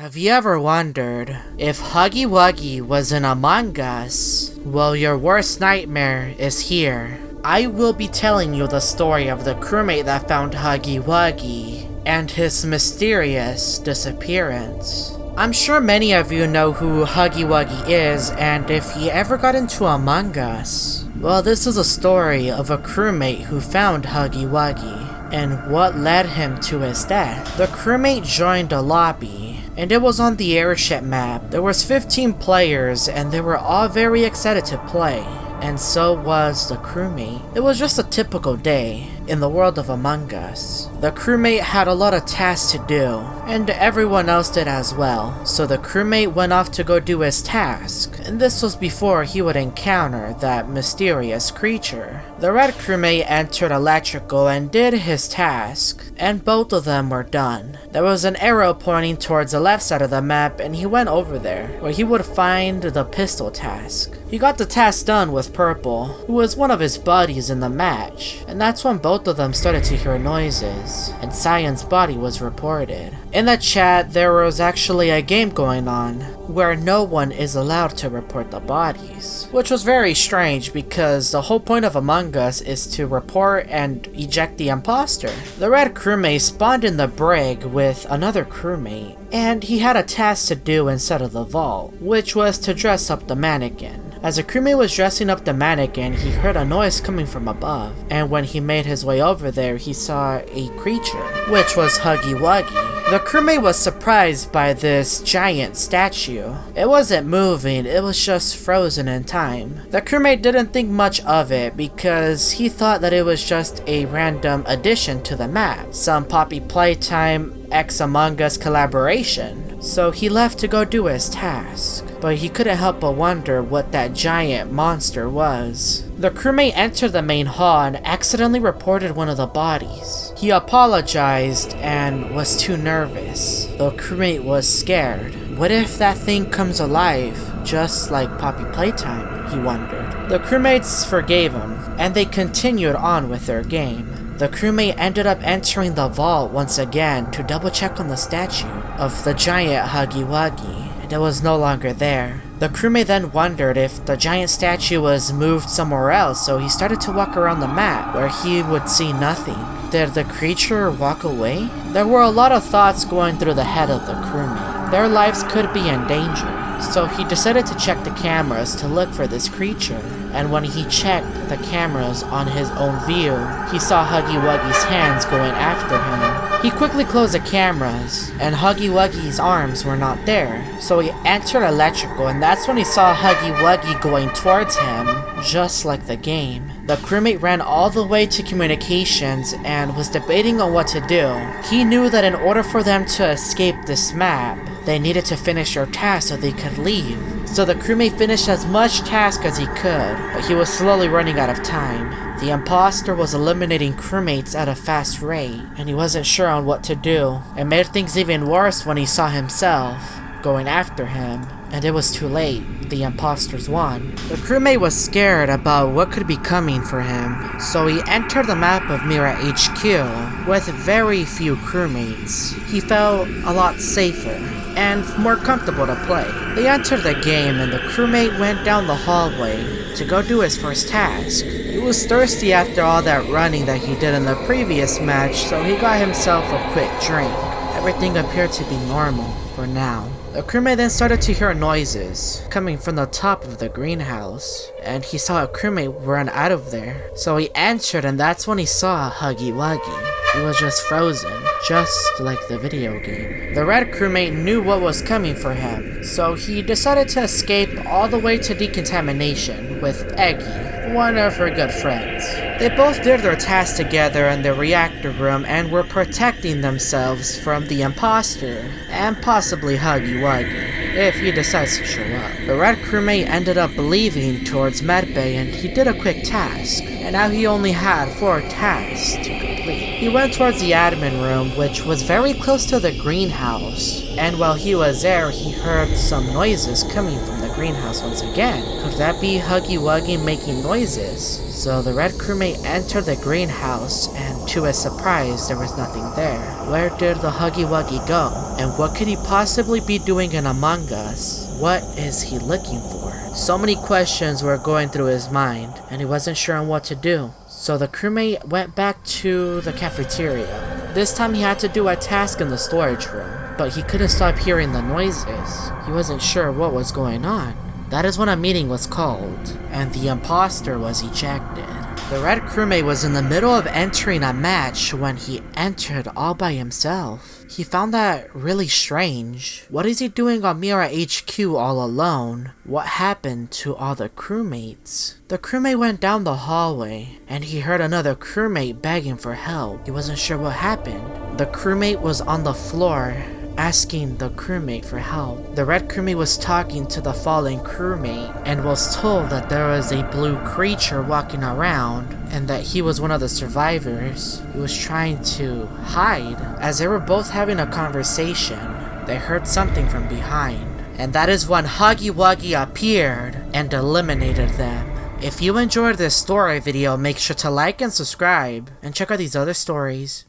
Have you ever wondered if Huggy Wuggy was in Among Us? Well, your worst nightmare is here. I will be telling you the story of the crewmate that found Huggy Wuggy and his mysterious disappearance. I'm sure many of you know who Huggy Wuggy is, and if he ever got into Among Us. Well, this is a story of a crewmate who found Huggy Wuggy and what led him to his death. The crewmate joined a lobby, and it was on the airship map. There was 15 players, and they were all very excited to play, and so was the crewmate. It was just a typical day in the world of Among Us. The crewmate had a lot of tasks to do, and everyone else did as well, so the crewmate went off to go do his task, and this was before he would encounter that mysterious creature. The red crewmate entered electrical and did his task, and both of them were done. There was an arrow pointing towards the left side of the map, and he went over there, where he would find the pistol task. He got the task done with Purple, who was one of his buddies in the match, and that's when both of them started to hear noises, and Cyan's body was reported. In the chat, there was actually a game going on, where no one is allowed to report the bodies, which was very strange because the whole point of Among Us is to report and eject the imposter. The red crewmate spawned in the brig with another crewmate, and he had a task to do inside of the vault, which was to dress up the mannequin. As the crewmate was dressing up the mannequin, he heard a noise coming from above, and when he made his way over there, he saw a creature, which was Huggy Wuggy. The crewmate was surprised by this giant statue. It wasn't moving, it was just frozen in time. The crewmate didn't think much of it because he thought that it was just a random addition to the map, some Poppy Playtime X Among Us collaboration, so he left to go do his task. But he couldn't help but wonder what that giant monster was. The crewmate entered the main hall and accidentally reported one of the bodies. He apologized and was too nervous. The crewmate was scared. What if that thing comes alive, just like Poppy Playtime, he wondered. The crewmates forgave him, and they continued on with their game. The crewmate ended up entering the vault once again to double check on the statue of the giant Huggy Wuggy. It was no longer there. The crewmate then wondered if the giant statue was moved somewhere else, so he started to walk around the map, where he would see nothing. Did the creature walk away? There were a lot of thoughts going through the head of the crewmate. Their lives could be in danger, so he decided to check the cameras to look for this creature. And when he checked the cameras on his own view, he saw Huggy Wuggy's hands going after him. He quickly closed the cameras, and Huggy Wuggy's arms were not there, so he entered electrical, and that's when he saw Huggy Wuggy going towards him, just like the game. The crewmate ran all the way to communications and was debating on what to do. He knew that in order for them to escape this map, they needed to finish their task so they could leave. So the crewmate finished as much task as he could, but he was slowly running out of time. The imposter was eliminating crewmates at a fast rate, and he wasn't sure on what to do. It made things even worse when he saw himself going after him, and it was too late. The imposters won. The crewmate was scared about what could be coming for him, so he entered the map of Mira HQ with very few crewmates. He felt a lot safer and more comfortable to play. They entered the game, and the crewmate went down the hallway to go do his first task. He was thirsty after all that running that he did in the previous match, so he got himself a quick drink. Everything appeared to be normal for now. The crewmate then started to hear noises coming from the top of the greenhouse, and he saw a crewmate run out of there. So he entered, and that's when he saw Huggy Wuggy. He was just frozen, just like the video game. The red crewmate knew what was coming for him, so he decided to escape all the way to decontamination with Eggy, one of her good friends. They both did their task together in the reactor room and were protecting themselves from the imposter, and possibly Huggy Wuggy, if he decides to show up. The red crewmate ended up leaving towards medbay, and he did a quick task. and now he only had 4 tasks to complete. He went towards the admin room, which was very close to the greenhouse, and while he was there, he heard some noises coming from the greenhouse once again. Could that be Huggy Wuggy making noises? So the red crewmate entered the greenhouse, and to his surprise, there was nothing there. Where did the Huggy Wuggy go? And what could he possibly be doing in Among Us? What is he looking for? So many questions were going through his mind, and he wasn't sure on what to do. So the crewmate went back to the cafeteria. This time he had to do a task in the storage room, but he couldn't stop hearing the noises. He wasn't sure what was going on. That is when a meeting was called, and the imposter was ejected. The red crewmate was in the middle of entering a match when he entered all by himself. He found that really strange. What is he doing on Mira HQ all alone? What happened to all the crewmates? The crewmate went down the hallway, and he heard another crewmate begging for help. He wasn't sure what happened. The crewmate was on the floor, asking the crewmate for help. The red crewmate was talking to the fallen crewmate and was told that there was a blue creature walking around and that he was one of the survivors. He was trying to hide. As they were both having a conversation, they heard something from behind, and that is when Huggy Wuggy appeared and eliminated them. If you enjoyed this story video, make sure to like and subscribe and check out these other stories.